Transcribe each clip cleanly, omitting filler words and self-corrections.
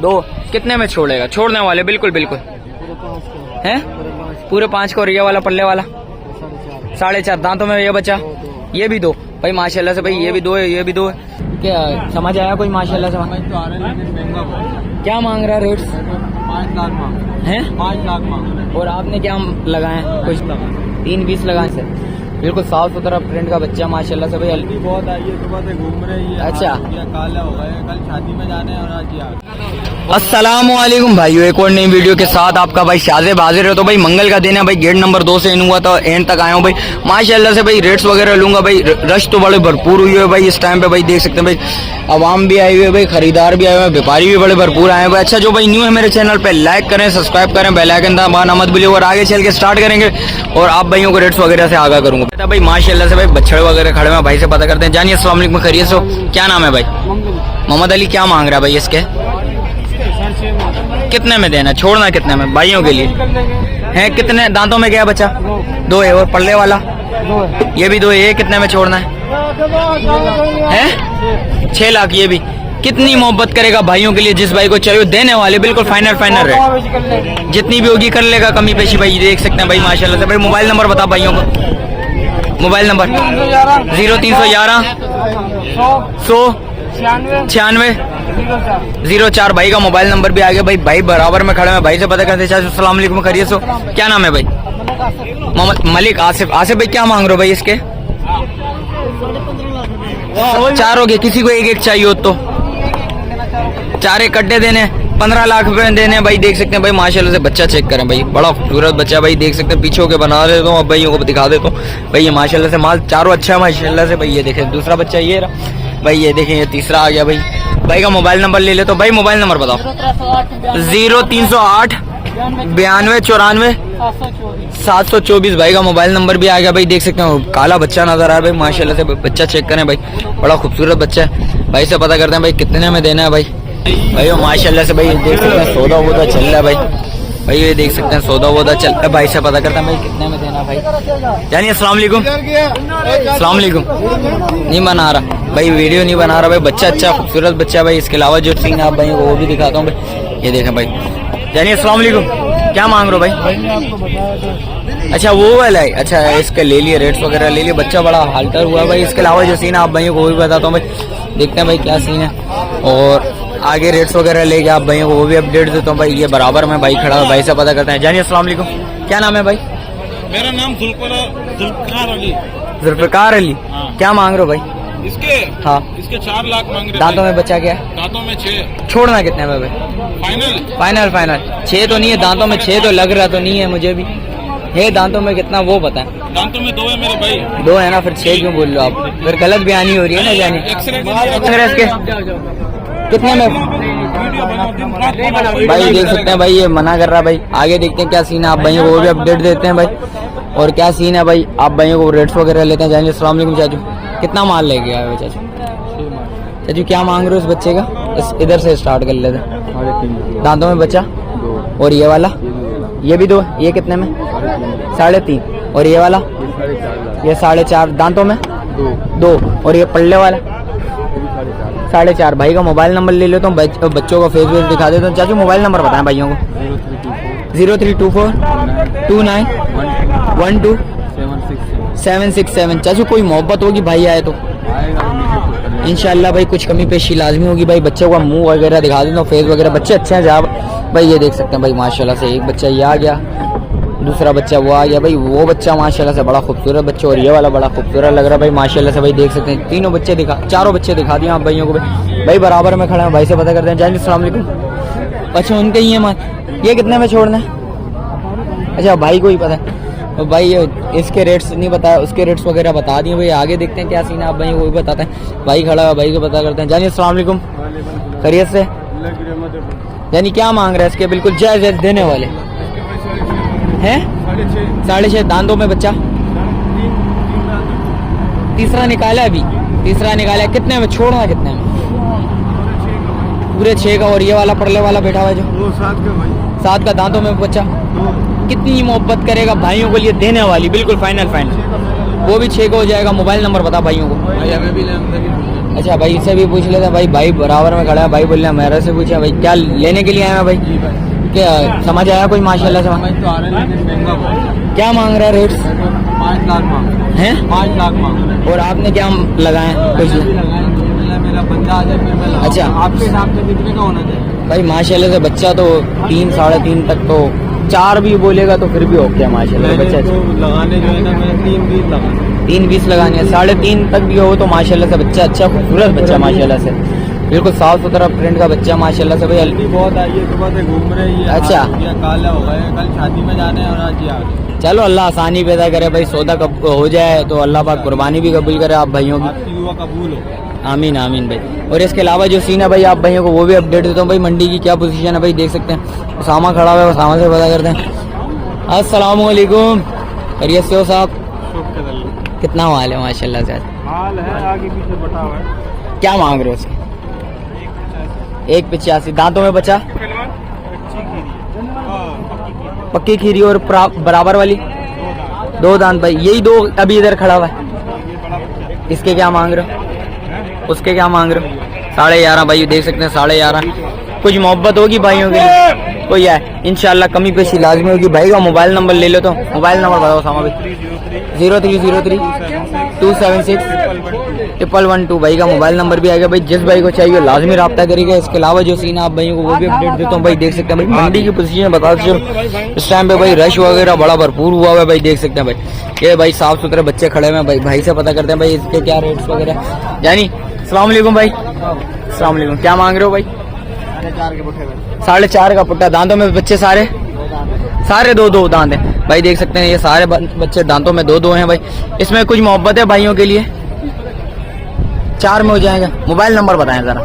2 कितने में छोड़ेगा? छोड़ने वाले बिल्कुल बिल्कुल हैं पूरे 5 का। और ये वाला पल्ले वाला 4.5 दांतों में ये बच्चा, ये भी 2 भाई माशाल्लाह से भाई, ये भी 2 है, ये भी 2 है। क्या समझ आया कोई माशाल्लाह से? क्या मांग रहा है रेट? 5 लाख मांग हैं? 5 लाख मांग। और आपने क्या लगाए? कुछ 3-20 लगाए सर। बिल्कुल साफ सुथरा प्रिंट का बच्चा माशाल्लाह से भाई। हल्दी बहुत आई है, सुबह से घूम रहे हैं। अच्छा, काला हो गया, कल शादी में जाने और आज यार। अस्सलाम वालेकुम भाइयों, एक और नई वीडियो के साथ आपका भाई शाज़ेब हाजिर है। तो भाई मंगल का दिन है भाई, गेट नंबर 2 से इन हुआ था, एंड तक आया हूँ भाई माशाल्लाह से भाई। रेट्स वगैरह लूंगा भाई, रश तो बड़े भरपूर हुई है भाई इस टाइम पे भाई, देख सकते हैं भाई। आवाम भी आई हुई है भाई, खरीदार भी आए हुए हैं, व्यापारी भी बड़े भरपूर आए हैं भाई। अच्छा, जो भाई न्यू है मेरे चैनल पे लाइक करें, सब्सक्राइब करें, बेल आइकन दबाना मत भूलिए। और आगे चल के स्टार्ट करेंगे और आप भाइयों को रेट्स वगैरह से आगाह करूंगा भाई माशाल्लाह से भाई। बछड़े वगैरह खड़े हैं, भाई से पता करते हैं। जानिए अस्सलाम वालेकुम, खैरियत से? क्या नाम है भाई? मोहम्मद अली। क्या मांग रहा है भाई इसके? कितने में देना? छोड़ना कितने में भाइयों के लिए है? कितने दांतों में गया बच्चा? 2 है। और पल्ले वाला ये भी 2 है। ये कितने में छोड़ना है? 6 लाख। ये भी कितनी मोहब्बत करेगा भाइयों के लिए? जिस भाई को चाहिए देने वाले बिल्कुल फाइनल रेट, जितनी भी होगी कर लेगा कमी पेशी भाई, देख सकते हैं भाई माशाल्लाह से भाई। मोबाइल नंबर बता भाइयों को। मोबाइल नंबर 0311 100 96 04 भाई का मोबाइल नंबर भी आ गया भाई। भाई बराबर में खड़े हैं, भाई से पता करते हैं। अस्सलाम वालेकुम, खैरियत से? क्या नाम है भाई? मोहम्मद मलिक। आसिफ। आसिफ भाई क्या मांग रहे हो भाई इसके? 4 हो गए, किसी को 1-1 चाहिए हो तो 4 इकट्ठे देने, 15 लाख रुपए देने भाई। देख सकते हैं भाई माशाल्लाह से बच्चा चेक करें भाई, बड़ा खूबसूरत बच्चा भाई, देख सकते हैं। पीछे होके बना देता हूँ, अब भाइयों को दिखा देता हूँ भाई। ये माशाल्लाह से माल चारों अच्छा है माशाल्लाह से भाई। ये देखें दूसरा बच्चा ये रहा भाई, ये देखें ये तीसरा आ गया भाई। भाई का मोबाइल नंबर ले ले तो भाई, मोबाइल नंबर बताओ। 0308 92 94 724 भाई का मोबाइल नंबर भी आ गया भाई। देख सकते हैं काला बच्चा नजर आ रहा है भाई माशाल्लाह से, बच्चा चेक करें भाई, बड़ा खूबसूरत बच्चा है। भाई से पता करते हैं भाई कितने में देना है भाई। भाई माशाल्लाह से भाई देख सकते हैं सौदा वोदा चल रहा है भाई। भाई ये देख सकते हैं सौदा वोदा चल रहा है। भाई से पता करते हैं भाई कितने में देना है भाई। जानिए अस्सलाम वालेकुम। अस्सलाम वालेकुम। नहीं बना रहा भाई, वीडियो नहीं बना रहा भाई। बच्चा अच्छा खूबसूरत बच्चा भाई। इसके अलावा जो सीन आप भाई वो भी दिखाता हूँ भाई। ये देखें भाई। जानिए अस्सलाम वालेकुम, क्या मांग रहे हो भाई? अच्छा वो वाला है। अच्छा इसके ले लिए, रेट्स वगैरह ले लिए। बच्चा बड़ा हालतर हुआ भाई। इसके अलावा जो सीन आप भाइयों को वो भी बताता हूँ भाई। देखते हैं भाई क्या सीन है, और आगे रेट्स वगैरह लेके आप भाइयों को वो भी अपडेट देता हूँ भाई। ये बराबर में भाई खड़ा है, भाई से पता करते हैं। जानिए अस्सलाम वालेकुम, क्या नाम है भाई? मेरा नाम जुल्फकार अली। जुल्फकार अली। क्या मांग रहे हो भाई इसके? हाँ इसके 4 लाख मांग रहे। दांतों में बच्चा क्या? दांतों में 6। छोड़ना कितने में भाई? फाइनल 6 तो नहीं है, दांतों में 6 तो लग रहा तो नहीं है मुझे भी है। दांतों में कितना वो पता है? दांतों में 2 है मेरे भाई। 2 है ना, फिर 6 क्यों बोल लो आप? फिर गलत बयानी हो रही है ना। जानिए एक्सरे इसके कितने में भाई? देख सकते हैं भाई ये मना कर रहा है भाई। आगे देखते हैं क्या सीन है, आप भाइयों को वो भी अपडेट देते हैं भाई। और क्या सीन है भाई, आप भाइयों को रेट्स वगैरह लेते हैं। जानिए अस्सलाम वालेकुम चाचू, कितना माल लेके आए हो चाचू? चाचू क्या मांग रहे हो इस बच्चे का? इधर से स्टार्ट कर लेते हैं। दांतों में बच्चा, और ये वाला ये भी 2। ये कितने में? 3.5। और ये वाला ये 4.5 दांतों में 2। और ये पल्ले वाला 4.5। भाई का मोबाइल नंबर ले लेता हूँ, बच्चों का फेस वेस दिखा देता हूँ। चाचू मोबाइल नंबर बताएं भाइयों को। 0324 29 12 767। चाचू कोई मोहब्बत होगी भाई आए तो इंशाल्लाह भाई कुछ कमी पेशी लाजमी होगी भाई। बच्चे का मुंह वगैरह दिखा देता हूँ, फेस वगैरह। बच्चे अच्छे हैं जहाँ भाई। ये देख सकते हैं भाई माशाल्लाह से, एक बच्चा ये आ गया, दूसरा बच्चा वो आ गया भाई। वो बच्चा माशाल्लाह से बड़ा खूबसूरत बच्चा, और ये वाला बड़ा खूबसूरत लग रहा है भाई माशाल्लाह से भाई। देख सकते हैं तीनों बच्चे चारों बच्चे दिखा दिए आप भाइयों को भाई। भाई बराबर में खड़े हैं, भाई से पता करते हैं। जानिए अस्सलाम वालेकुम। अच्छा उनके ही है मान, ये कितने में छोड़ना है? अच्छा भाई को ही पता है तो भाई इसके रेट्स नहीं बताया, उसके रेट्स वगैरह बता दिए भाई। आगे देखते हैं क्या सीन है, आप भाई वो भी बताते हैं। भाई खड़ा है, भाई को पता करते हैं। जानिए अस्सलाम वालेकुम, खैरियत से? यानी क्या मांग रहा है इसके? बिल्कुल जायज़ देने वाले हैं। 6.5 दांतों में बच्चा, तीसरा निकाला अभी, तीसरा निकाला है। कितने में छोड़ना? कितने में? पूरे 6 का। और ये वाला परले वाला बैठा हुआ है जो 7 का दांतों में बच्चा, कितनी मोहब्बत करेगा भाइयों के लिए देने वाली, बिल्कुल फाइनल वो भी 6 का हो जाएगा। मोबाइल नंबर बता भाइयों को। अच्छा भाई इससे भी पूछ लेते हैं भाई, भाई बराबर में खड़ा है, भाई बोल रहे हैं मेरे से पूछा भाई क्या लेने के लिए आए हैं भाई? जी भाई। क्या समझ आया कोई माशाल्लाह से? समझ तो आ रहे हैं लेकिन महंगा बहुत है। क्या मांग रहा है रेट्स? 5 लाख मांग हैं? 5 लाख मांग। और आपने क्या लगाए कुछ? मेरा बंदा आ जाए फिर मैं लगाऊंगा। अच्छा। आपके हिसाब से कितने का होना चाहिए? भाई माशाल्लाह से बच्चा तो 3 साढ़े 3 तक, तो 4 भी बोलेगा तो फिर भी हो गया माशाल्लाह से मैंने बच्चा। तो लगाने जो है ना मैंने 3-20 लगाने। 3-20 लगानी है, 3.5 तक भी हो तो माशाल्लाह से बच्चा अच्छा खूबसूरत बच्चा माशाल्लाह से, बिल्कुल साफ सुथरा प्रिंट का बच्चा माशाल्लाह से भाई। जल्दी बहुत आई है, सुबह से घूम रहे हैं। अच्छा। ये काला हो गए, कल शादी में जाने हैं और आज ये आ गए। चलो अल्लाह आसानी पैदा करे भाई, सौदा कब हो जाए तो अल्लाह पाक कुर्बानी भी कबूल करे आप भाइयों की। आपकी दुआ कबूल हो। आमीन आमीन भाई। और इसके अलावा जो सीन है भाई आप भाइयों को वो भी अपडेट देता हूँ भाई। मंडी की क्या पोजीशन है भाई देख सकते हैं, उसामा खड़ा हुआ है, उसामा से पता करते हैं। अस्सलाम वालेकुम, खैरियत से हो साहब? कितना माल है माशाल्लाह से? हाल है आगे पीछे बटा हुआ है। क्या मांग रहे हो उसके? 1.85। दांतों में बचा? पक्की खीरी और बराबर वाली 2 दांत भाई, यही 2 अभी इधर खड़ा हुआ है। इसके क्या मांग रहे हो? उसके क्या मांग रहे हो? 11.5 भाई देख सकते हैं, 11.5। कुछ मोहब्बत होगी भाइयों के लिए कोई है इंशाल्लाह, कमी पेशी लाजमी होगी। भाई का मोबाइल नंबर ले लो, तो मोबाइल नंबर बताओ सामा भाई। 0303 276 112 भाई का मोबाइल नंबर भी आएगा भाई। जिस भाई को चाहिए लाजमी रब्ता करेगा। इसके अलावा जो सीन आप भाइयों को वो भी अपडेट देता हूँ भाई देख सकते हैं भाई। मंडी की पोजीशन बता दो इस टाइम पे भाई, रश वगैरह बड़ा भरपूर हुआ हुआ है भाई देख सकते हैं भाई। ये भाई साफ सुथरे बच्चे खड़े हुए हैं भाई, भाई से पता करते हैं भाई इसके क्या रेट्स वगैरह। यानी अस्सलाम वालेकुम भाई। अस्सलाम वालेकुम। क्या मांग रहे हो भाई? 4.5 का पुट्टा। दांतों में बच्चे सारे 2 दांत हैं भाई देख सकते हैं। ये सारे बच्चे दांतों में 2 हैं भाई। इसमें कुछ मोहब्बत है भाइयों के लिए, 4 में हो जाएगा। मोबाइल नंबर बताएं जरा।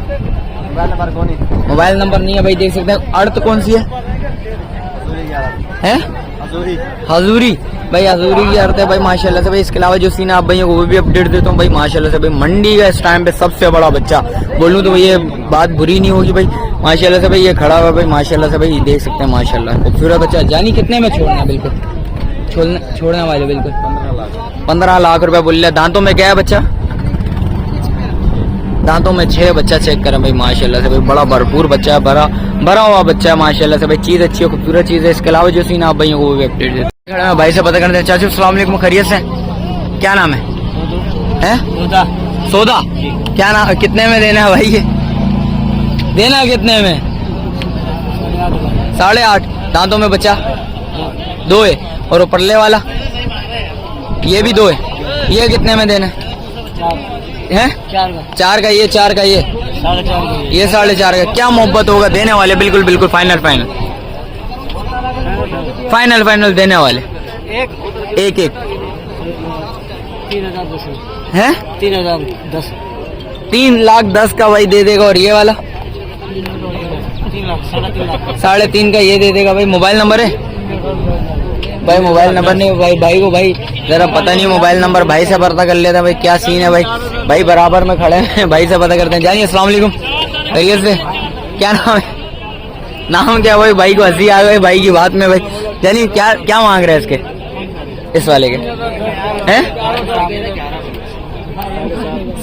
मोबाइल नंबर नहीं है भाई देख सकते हैं। अर्थ कौन सी है? हजूरी भाई, हजूरी की अर्थ है भाई माशाल्लाह से भाई। इसके अलावा जो सीन आप भाइयों को वो भी अपडेट देता हूँ भाई माशाल्लाह से भाई। मंडी का इस टाइम पे सबसे बड़ा बच्चा बोलूँ तो ये बात बुरी नहीं होगी भाई माशाल्लाह से भाई। ये खड़ा हुआ भाई माशाल्लाह से भाई देख सकते हैं माशाल्लाह खूबसूरत बच्चा। जानी कितने में छोड़ना? बिल्कुल छोड़ने वाले बिल्कुल 15 लाख रुपया बोल रहे। दांतों में क्या है बच्चा? दांतों में 6 बच्चा चेक करें भाई माशाल्लाह से भाई। बड़ा भरपूर बच्चा है, भरा हुआ बच्चा है माशाल्लाह से भाई। चीज अच्छी है, खूबसूरत चीज है। इसके अलावा जो सीन आप भाइयों को वो भी अपडेट देते हैं भाई से पता करते हैं। चाचू अस्सलाम वालेकुम, खैरियत से? क्या नाम है? सौदा। क्या नाम, कितने में देना है भाई? ये देना है कितने में? 8.5। दांतों में बच्चा 2 है, और परले वाला ये भी 2 है। ये कितने में देना है? 4 का ये, 4 का ये 4.5 का। क्या मोहब्बत होगा देने वाले? बिल्कुल बिल्कुल फाइनल देने वाले। एक 3 लाख 10 का भाई दे देगा। और ये वाला 3.5 का ये दे देगा भाई। मोबाइल नंबर है भाई? मोबाइल नंबर नहीं भाई को भाई जरा पता नहीं मोबाइल नंबर, भाई से पता कर लेते हैं भाई क्या सीन है भाई। भाई बराबर में खड़े हैं, भाई से पता करते हैं। जानिए अस्सलाम वालेकुम, खैरियत से? क्या नाम है? नाम क्या भाई? भाई को हंसी आ गई भाई की बात में भाई। जानिए क्या मांग रहे हैं इसके, इस वाले के? हैं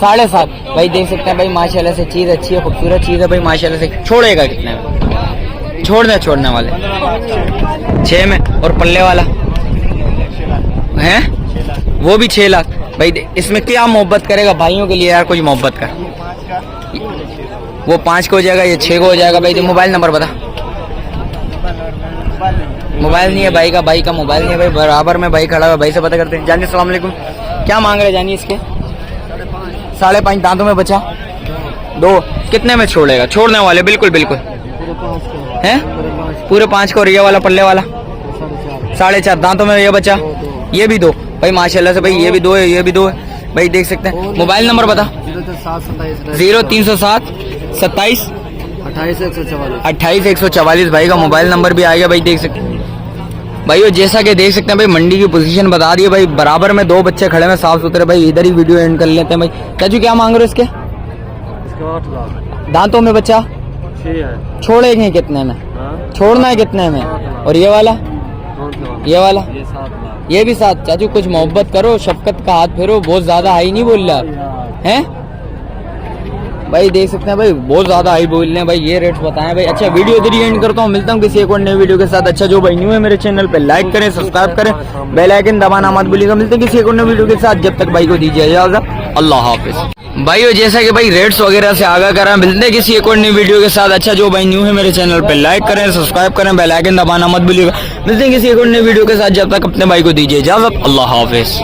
7.5 भाई देख सकते हैं भाई माशाल्लाह से। चीज अच्छी है, खूबसूरत चीज है भाई माशाल्लाह से। छोड़ेगा कितने में? छोड़ने वाले 6 में। और पल्ले वाला है वो भी 6 लाख भाई। इसमें क्या मोहब्बत करेगा भाइयों के लिए यार, कुछ मोहब्बत कर। वो 5 को हो जाएगा, ये 6 को हो जाएगा भाई। मोबाइल नंबर बता। मोबाइल नहीं है भाई का मोबाइल नहीं है भाई। बराबर में भाई खड़ा हुआ, भाई से पता करते हैं। जानिए अस्सलाम वालेकुम, क्या मांग रहे जानिए इसके? 5.5। दांतों में बचा 2। कितने में छोड़ेगा? छोड़ने वाले बिल्कुल हैं पूरे 5 को। और ये वाला पल्ले वाला 4.5। दांतों में ये बचा, ये भी 2 भाई माशाल्लाह से भाई। ये भी 2 है, ये भी 2 है भाई देख सकते हैं। मोबाइल नंबर बता। 0307 27 28 144 भाई का मोबाइल नंबर भी आएगा भाई देख सकते हैं भाई। जैसा कि देख सकते हैं भाई मंडी की पोजीशन बता दी है भाई। बराबर में 2 बच्चे खड़े हैं साफ सुथरे भाई। इधर ही वीडियो एंड कर लेते हैं भाई। चाचू क्या मांग रहे हो इसके? 8 लाख। दांतों में बच्चा 6 है। छोड़ेंगे कितने में? छोड़ना है कितने में? और ये वाला 7 लाख। ये भी 7। चाचू कुछ मोहब्बत करो, शफकत का हाथ फेरो, बहुत ज्यादा हाई नहीं बोल रहा है। भाई देख सकते हैं भाई, बहुत ज्यादा हाई बोल रहे हैं भाई, ये रेट्स बताएं भाई। अच्छा वीडियो इधर ही एंड करता हूँ, मिलता हूँ किसी एक और नई वीडियो के साथ। अच्छा जो भाई न्यू है मेरे चैनल पे लाइक करें, सब्सक्राइब करें, बेल आइकन दबाना मत भूलिएगा। मिलते हैं किसी एक और नई वीडियो के साथ, जब तक भाई को दीजिए इजाजत, अल्लाह हाफिज। भाई जैसा कि भाई रेट्स वगैरह से आगाह करा, मिलते हैं किसी एक और नई वीडियो के साथ। अच्छा जो भाई न्यू है मेरे चैनल पे लाइक करें, सब्सक्राइब करें, बेल आइकन दबाना मत भूलिएगा। मिलते हैं किसी एक और नई वीडियो के साथ, जब तक अपने भाई को दीजिए इजाजत, अल्लाह हाफिज।